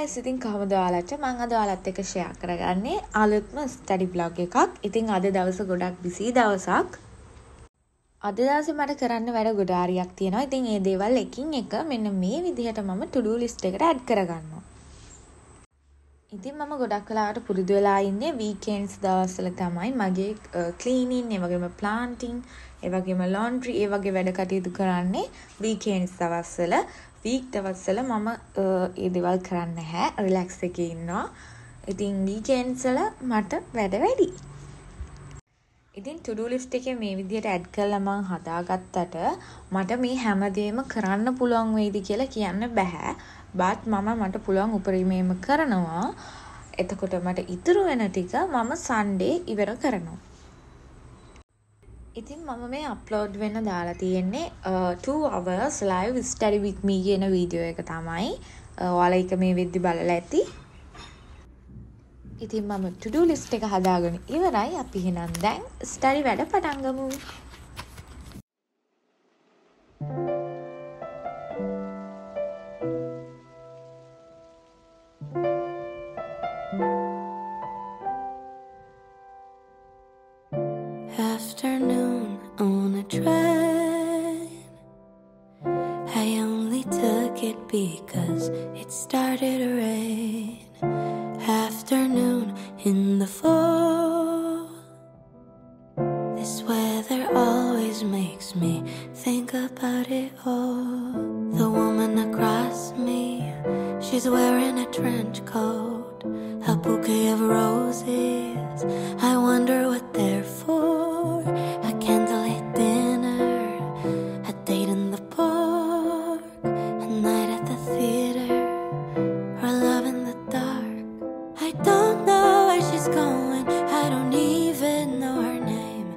guys, ඉතින් කොහොමද ඔයාලට මම අද ඔයාලත් එක්ක share කරගන්නේ අලුත්ම study vlog එකක්. ඉතින් අද දවස ගොඩක් busy දවසක්. අද දවසේ මට කරන්න වැඩ ගොඩාරියක් තියෙනවා. ඉතින් මේ දේවල් එකින් එක මෙන්න මේ විදිහට මම to do list එකට add කරගන්නවා. ඉතින් මම ගොඩක් වෙලාවට පුරුදු වෙලා ඉන්නේ weekends දවස්වල තමයි මගේ cleaning, ඒ වගේම planting, ඒ වගේම laundry, ඒ වගේ වැඩ කටයුතු කරන්නේ weekends දවස්වල. week දවස්වල මම ඒ දේවල් කරන්නේ නැහැ. relax එකේ ඉන්නවා. ඉතින් weekends වල මට වැඩ වැඩි. ඉතින් to do list එකේ මේ විදිහට add කරලා මම හදාගත්තට මට මේ හැමදේම කරන්න පුළුවන් වෙයිද කියලා කියන්න බෑ. but මට පුළුවන් උපරිමයෙන්ම කරනවා. එතකොට මට ඉතුරු වෙන ටික මම Sunday ඉවර කරනවා. ඉතින් මම මේ අප්ලෝඩ් වෙන්න දාලා තියෙන්නේ 2 hours live study with me කියන වීඩියෝ එක තමයි. ඔයාලා ඒක මේ වෙද්දි බලලා ඇති. ඉතින් මම to do list එක හදාගෙන ඉවරයි. අපි එහෙනම් දැන් study වැඩ පටන් ගමු. Afternoon on a train. I only took it because it started to rain. Afternoon in the fall. This weather always makes me think about it all. The woman across me, she's wearing a trench coat, a bouquet of roses. I wonder what they're for. A candlelit dinner, a date in the park, a night at the theater, or love in the dark. I don't know where she's going, I don't even know her name.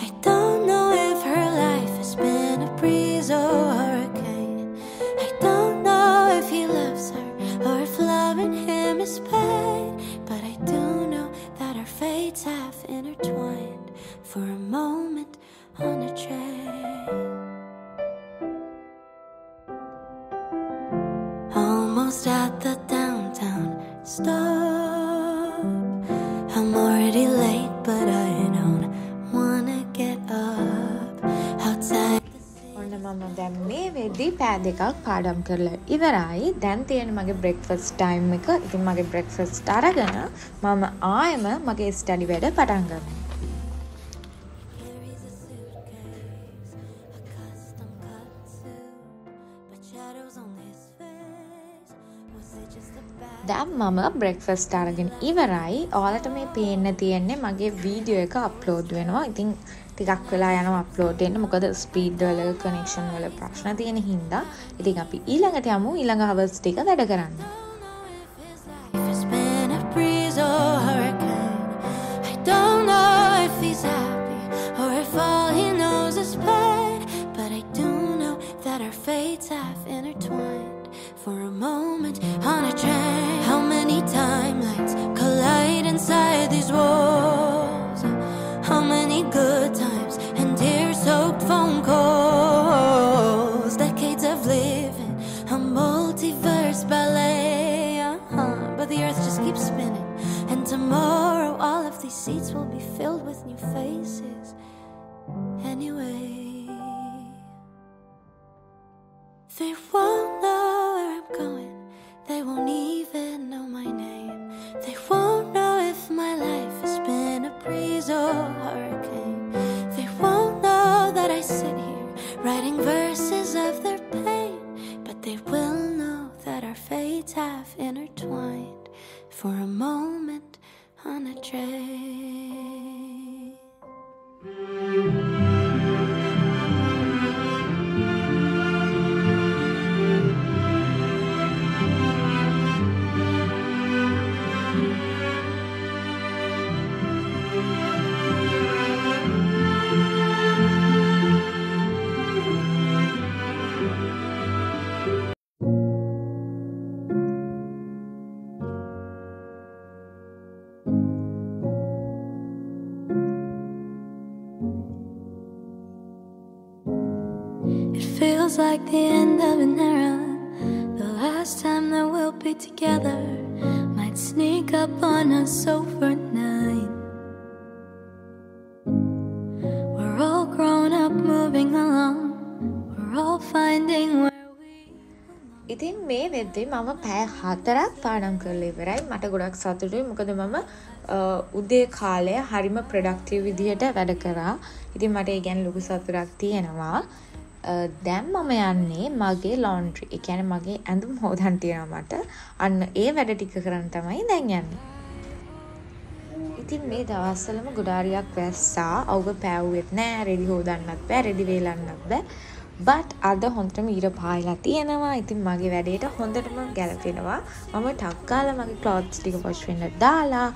I don't know if her life has been a breeze or a hurricane. I don't know if he loves her or if loving him is pain. But I do know that our fates have intertwined for a moment on a train. Almost at the downtown stop. I'm already late, but I don't wanna get up. Outside ඔන්න මම දැන් මේ වෙද්දි පෑ දෙකක් පාඩම් කරලා ඉවරයි. දැන් තියෙන මගේ breakfast time එක. ඉතින් මගේ breakfast අරගෙන මම ආයෙම මගේ study වැඩ පටන් ගන්නවා. දැන් මම breakfast අරගෙන ඉවරයි. ඔයාලට මේ පේන්න තියෙන්නේ මගේ වීඩියෝ එක අප්ලෝඩ් වෙනවා. ඉතින් ටිකක් වෙලා යනවා අප්ලෝඩ් වෙන්න. මොකද ස්පීඩ් වල කනෙක්ෂන් වල ප්‍රශ්න තියෙන හින්දා. ඉතින් අපි ඊළඟට යමු ඊළඟ hours ටික වැඩ කරන්න. it's been a breeze or hurricane. I don't know if he's happy or if all he knows is pain. But I do know that our fates have intertwined for a moment on a train. How many timelines collide inside these walls? How many good times and tear-soaked phone calls? Decades of living, a multiverse ballet. But the earth just keeps spinning, and tomorrow all of these seats will be filled with new faces. Anyway, they won't know where I'm going. They won't even know my name. They won't know if my life has been a breeze or a hurricane. They won't know that I sit here writing verses of their pain. But they will know that our fates have intertwined for a moment on a train. Feels like the end of an era, the last last time that we'll be together. Might sneak up on us overnight. We're all grown up, moving along. We're all finding where ඉතින් මේ වෙද්දී මම පැය 4ක් පාඩම් කරලා ඉවරයි. මට ගොඩක් සතුටුයි. මොකද මම උදේ කාලය හරිම ප්‍රොඩක්ටිව් විදිහට වැඩ කරා. ඉතින් මට ඒ ගැන ලොකු සතුටක් තියෙනවා. දැන් මම යන්නේ මගේ ලොන්ඩ්‍රි. ඒ කියන්නේ මගේ ඇඳුම් හොදන්න තියෙනවා මට. අන්න ඒ වැඩ ටික කරන් තමයි දැන් යන්නේ. ඉතින් මේ දවස්වලම ගොඩාරියක් වැස්සා. අවුව පෑවුවෙත් නෑ. රෙදි හොදන්නත් බෑ. රෙදි වේලන්නත් බෑ. but අද හොඳටම ඊර පායලා තියෙනවා. ඉතින් මගේ වැඩේට හොඳටම ගැලපෙනවා. මම ටක් ගාලා මගේ ක්ලොත්ස් ටික වොෂ් වෙන්න දාලා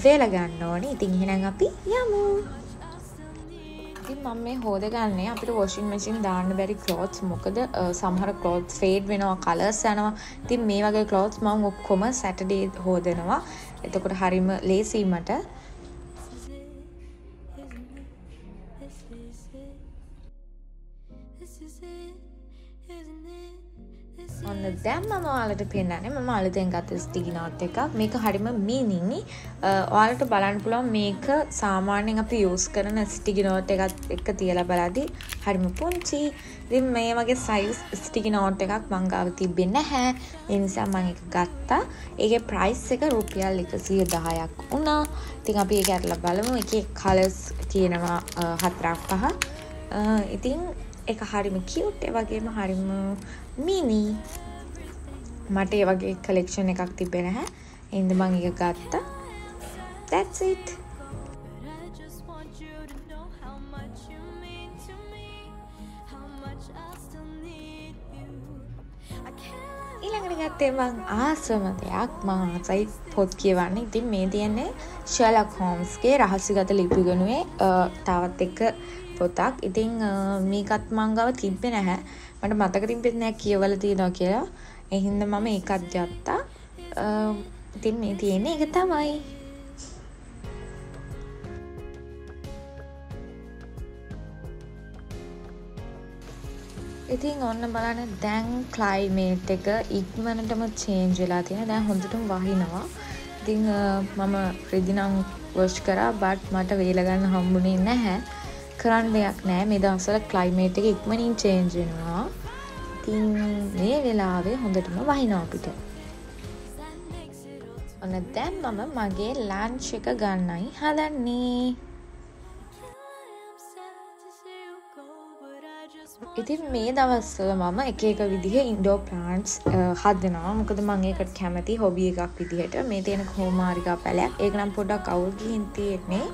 වේල ගන්න ඕනේ. ඉතින් එහෙනම් අපි යමු. ඉතින් මම මේ හොදගන්නේ අපිට වොෂින් මැෂින් දාන්න බැරි ක්ලොත්ස්. මොකද සමහර ක්ලොත්ස් ෆේඩ් වෙනවා, කලර්ස් යනවා. ඉතින් මේ වගේ ක්ලොත්ස් මම ඔක්කොම සැටර්ඩේ හොදනවා. එතකොට හරිම ලේසි මට. ඔන්න දැන් මම ඔයාලට පෙන්නන්නේ මම අලුතෙන් ගත්ත ස්ටිකි නෝට් එකක්. මේක හරිම මීනිංයි. ඔයාලට බලන්න පුළුවන් මේක සාමාන්‍යයෙන් අපි යූස් කරන ස්ටිකි නෝට් එකත් එක්ක තියලා බලද්දි හරිම පුංචි. ඉතින් මේ වගේ සයිස් ස්ටිකි නෝට් එකක් මං ගාව තිබෙන්නේ නැහැ. ඒ නිසා මම ඒක ගත්තා. ඒකේ ප්‍රයිස් එක රුපියල් 110ක් වුණා. ඉතින් අපි ඒක අරලා බලමු. ඒකේ කලර්ස් තියෙනවා 4ක් 5. ඉතින් ඒක හරිම කියුට්. ඒ වගේම හරිම මිනි. මට ඒ වගේ කලෙක්ෂන් එකක් තිබ්බේ නැහැ. ඒ හින්දා මම ඒක ගත්තා. That's it. ඊළඟට ගත්තේ මං ආසම දෙයක්. මං ආසයි පොත් කියවන්නේ. ඉතින් මේ තියෙන්නේ ෂර්ලොක් හෝම්ස්ගේ රහස්‍යගත ලිපිගණුවේ තවත් එක පොතක්. ඉතින් මේකත් මං ගාව තිබ්බේ නැහැ. මට මතක තිබෙන්නේ නැහැ කියවලා තියෙනවා කියලා. ඒ හින්දා මම ඒකත් ගත්තා. ඉතින් මේ තියෙන්නේ ඒක තමයි. ඉතින් ඔන්න බලන්න දැන් ක්ලයිමේට් එක ඉක්මනටම චේන්ජ් වෙලා තියෙනවා. දැන් හොඳටම වහිනවා. ඉතින් මම රෙදි නම් වොෂ් කරා බට් මට වේල ගන්න හම්බුනේ නැහැ. කරන්න දෙයක් නැහැ. මේ දවස්වල ක්ලයිමේට් එක ඉක්මනින් චේන්ජ් වෙනවා. ඉතින් මේ වෙලාවේ හොඳටම වහිනවා අපිට. ඔන්න දැන් මම මගේ ලන්ච් එක ගන්නයි හදන්නේ. ඉතින් මේ දවස්වල මම එක එක විදිහේ ඉන්ඩෝර් ප්ලාන්ට්ස් හදනවා. මොකද මම ඒකට කැමති හොබි එකක් විදිහට. මේ තියෙන කොමාරිකා පැලයක්. ඒක නම් පොඩ්ඩක් අවුල් ගිහින් තියෙන්නේ.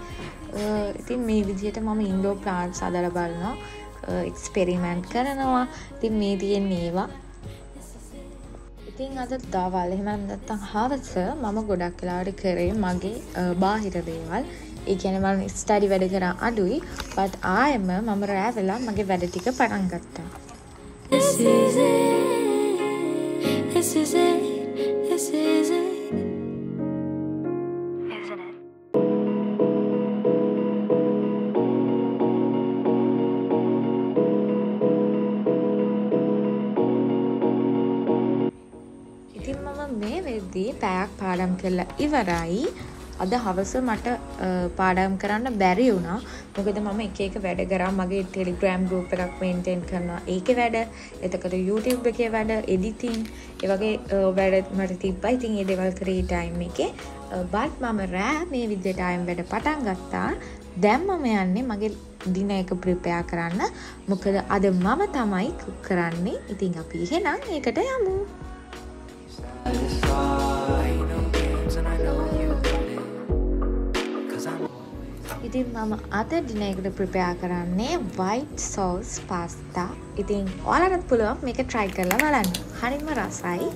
ඉතින් මේ විදිහට මම ඉන්ඩෝර් ප්ලාන්ට්ස් හදලා බලනවා. එක්ස්පෙරිමන්ට් කරනවා. ඉතින් මේ තියෙන්නේ ඒවා. ඉතින් අද දවල් එහෙම නැත්නම් හවස මම ගොඩක් වෙලාවට කරේ මගේ බාහිර දේවල්. ඒ කියන්නේ මම ස්ටඩි වැඩ කරා අඩුයි. but ආයෙම මම රෑ වෙලා මගේ වැඩ ටික පටන් ගත්තා. This is it. This is it. This is it. Isn't it? ඉතින් මම මේ වෙද්දී පැයක් පාඩම් කරලා ඉවරයි. අද හවස මට පාඩම් කරන්න බැරි වුණා. මොකද මම එක එක වැඩ කරා. මගේ Telegram group එකක් maintain කරනවා. ඒකේ වැඩ, එතකොට YouTube එකේ වැඩ, editing, ඒ වගේ වැඩ මට තිබ්බා. ඉතින් ඒ දේවල් කරේ time එකේ. but මම රෑ මේ විදිහට ආයෙත් වැඩ පටන් ගත්තා. දැන් මම යන්නේ මගේ දින එක prepare කරන්න. මොකද අද මම තමයි cook කරන්නේ. ඉතින් අපි එහෙනම් ඒකට යමු. ඉතින් මම අද ඩිනර් එකට ප්‍රිපෙයාර් කරන්නේ white sauce pasta. ඉතින් ඔයාලටත් පුළුවන් මේක try කරලා බලන්න. හරිම රසයි.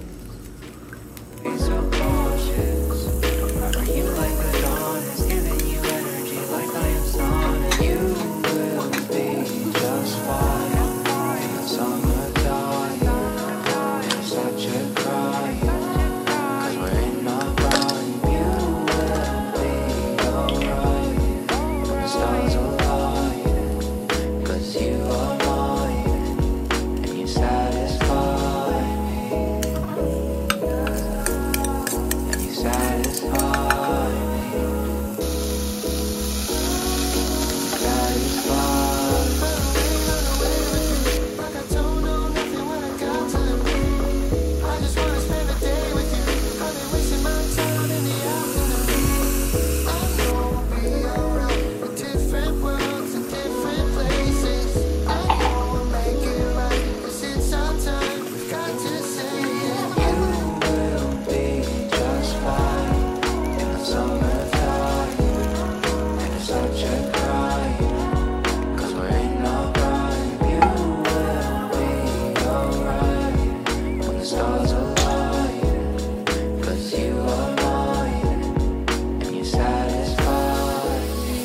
satisfy me.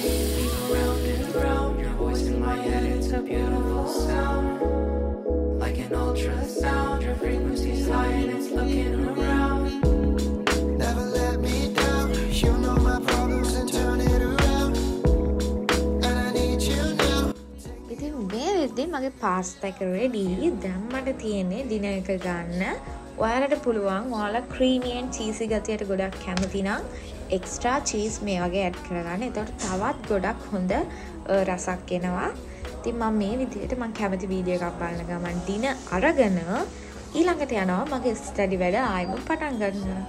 Round and round, your voice in my head, it's a beautiful sound. Like an ultrasound, your frequency's high and it's looking around. Never let me down, you know my problems and turn it around. And I need you now. ඉතින් මේ වෙද්දී මගේ pasta එක ready. දැන් මට තියෙන්නේ dinner එක ගන්න. ඔයාලට පුළුවන් ඔයාලා ක්‍රීමි ඇන්ඩ් චීසි ගතියට ගොඩක් කැමති නම් එක්ස්ට්‍රා චීස් මේ වගේ ඇඩ් කරගන්න. එතකොට තවත් ගොඩක් හොඳ රසක් එනවා. ඉතින් මම මේ විදිහට මම කැමති වීඩියෝ එකක් බලන ගමන් ඩිනර් අරගෙන ඊළඟට යනවා මගේ ස්ටඩි වැඩ ආයෙම පටන් ගන්න.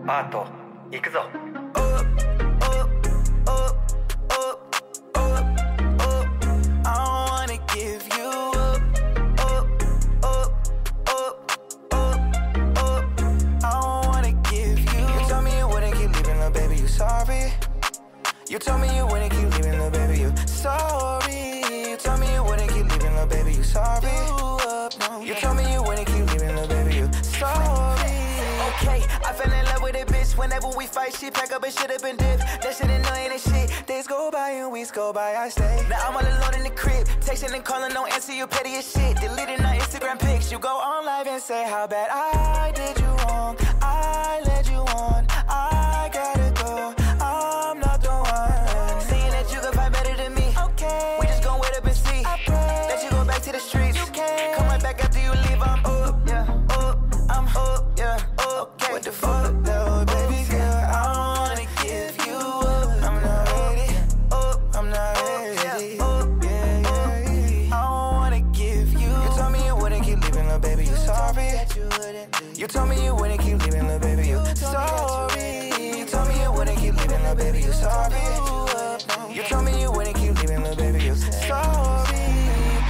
Pato, 行くぞ。You told me you wouldn't keep leaving, little baby, you sorry. You told me you wouldn't keep leaving, little baby, you sorry. You told me you wouldn't keep leaving, little baby, you sorry. Okay, I fell in love with a bitch. Whenever we fight, she pack up and shit up and dip. That shit annoying and shit. Days go by and weeks go by, I stay. Now I'm all alone in the crib, texting and calling, don't answer, you petty as shit. Deleting our Instagram pics, you go on live and say how bad I did you wrong. I led you on, I gotta go. I'm not the one. Seeing that you can fight better than me. Okay, we just gon' wait up and see. I pray that you go back to the streets. You can come right back after you leave. I'm up, yeah, up. I'm up, yeah, okay. What the fuck, though, baby girl? I don't wanna give you up. I'm not ready. Up, I'm not ready. Up, yeah, yeah. I don't wanna give you. You told me you wouldn't keep leaving, little baby. You sorry. You told me you wouldn't keep leaving, little baby. You sorry. You told me you wouldn't keep leaving, little baby. You sorry. You told me you wouldn't keep leaving, little baby. You sorry.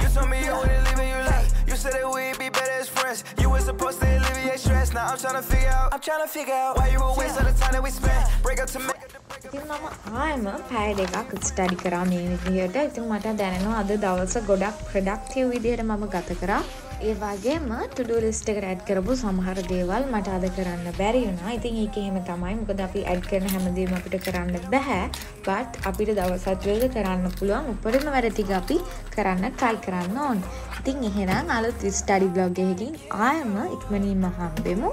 You told me you wouldn't leave and you left. You said that we'd be better as friends. You were supposed to alleviate stress. Now I'm trying to figure out why you were wasting the time that we spent. Break up to make. ඉතින් මම ආයෙම පැය දෙකක් study කරා මේ විදිහට. ඉතින් මට දැනෙනවා අද දවස ගොඩක් ප්‍රොඩක්ටිව් විදිහට මම ගත කරා. ඒ වගේම to do list එකට ඇඩ් කරපු සමහර දේවල් මට අද කරන්න බැරි වුණා. ඉතින් ඒක එහෙම තමයි. මොකද අපි ඇඩ් කරන හැමදේම අපිට කරන්න බෑ. but අපිට දවසත් වල කරන්න පුළුවන් උපරිම වැඩ ටික අපි කරන්න try කරන්න ඕනේ. ඉතින් එහෙනම් අලුත් ස්ටඩි බ්ලොග් එකකින් ආයෙම ඉක්මනින්ම හම්බෙමු.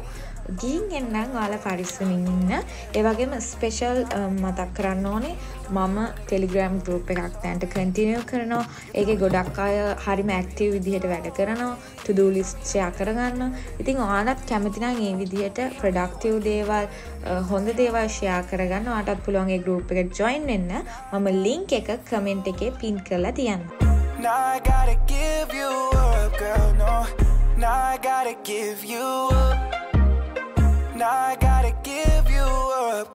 ගිහින් එන්නම් ඔයාලා පරිස්සමින් ඉන්න. ඒ වගේම ස්පෙෂල් මතක් කරන්න ඕනේ මම Telegram group එකක් දැන්ට කන්ටිනියු කරනවා. ඒකේ ගොඩක් අය හරිම ඇක්ටිව් විදිහට වැඩ කරනවා. to do list share කරගන්න. ඉතින් ඔයාලත් කැමති නම් මේ විදිහට ප්‍රොඩක්ටිව් දේවල් හොඳ දේවල් share කරගන්න. ඔයාලටත් පුළුවන් ඒ group එකට join වෙන්න. මම link එක comment එකේ pin කරලා තියන්නම්. Now I gotta give you up, girl, no. Now I gotta give you up. Now I gotta give you up.